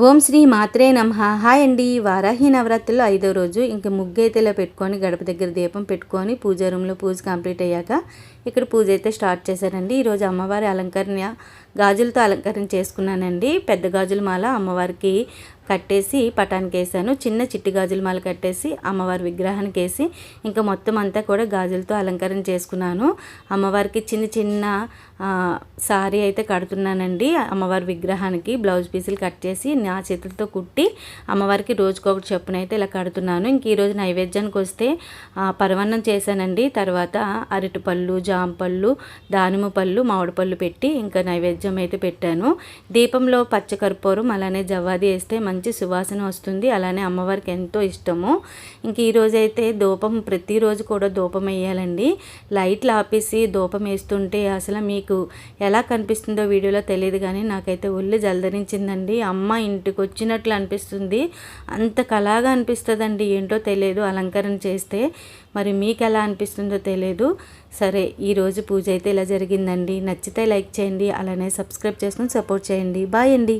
ఓం శ్రీ మాత్రే నమః. హాయ్ అండి. వారాహి నవరాత్రుల్లో 5వ రోజు ఇంక ముగ్గు అయితే ఇలా పెట్టుకొని గడప దగ్గర దీపం పెట్టుకొని పూజా రూమ్లో పూజ కంప్లీట్ అయ్యాక ఇక్కడ పూజ అయితే స్టార్ట్ చేశానండి. ఈరోజు అమ్మవారి అలంకరణ గాజులతో అలంకరణ చేసుకున్నానండి. పెద్ద గాజుల మాల అమ్మవారికి కట్టేసి పటానికి వేసాను. చిన్న చిట్టి గాజుల మాల కట్టేసి అమ్మవారి విగ్రహానికి వేసి ఇంకా మొత్తం అంతా కూడా గాజులతో అలంకరణ చేసుకున్నాను. అమ్మవారికి చిన్న చిన్న సారీ అయితే కడుతున్నానండి. అమ్మవారి విగ్రహానికి బ్లౌజ్ పీసులు కట్ చేసి నా చేతులతో కుట్టి అమ్మవారికి రోజుకొకటి చొప్పున అయితే ఇలా కడుతున్నాను. ఇంక ఈరోజు నైవేద్యానికి వస్తే పరవన్నం చేశానండి. తర్వాత అరటిపళ్ళు, జాంపళ్ళు, దానిమ్మ పళ్ళు, మామిడి పళ్ళు పెట్టి ఇంకా నైవేద్యం అయితే పెట్టాను. దీపంలో పచ్చకర్పూరం అలానే జవ్వాది వేస్తే మంచి సువాసన వస్తుంది. అలానే అమ్మవారికి ఎంతో ఇష్టము. ఇంక ఈరోజైతే ధూపం ప్రతిరోజు కూడా ధూపం వేయాలండి. లైట్లు ఆపేసి ధూపం వేస్తుంటే అసలు మీకు ఎలా కనిపిస్తుందో వీడియోలో తెలియదు కానీ నాకైతే ఒళ్ళు జలధరించిందండి. అమ్మ ఇంటికి వచ్చినట్లు అనిపిస్తుంది. అంత కళగా అనిపిస్తుందండి. ఏంటో తెలియదు అలంకరణ చేస్తే. మరి మీకు ఎలా అనిపిస్తుందో తెలియదు. సరే, ఈరోజు పూజ అయితే ఇలా జరిగిందండి. నచ్చితే లైక్ చేయండి, అలానే సబ్స్క్రైబ్ చేసుకొని సపోర్ట్ చేయండి. బాయ్ అండి.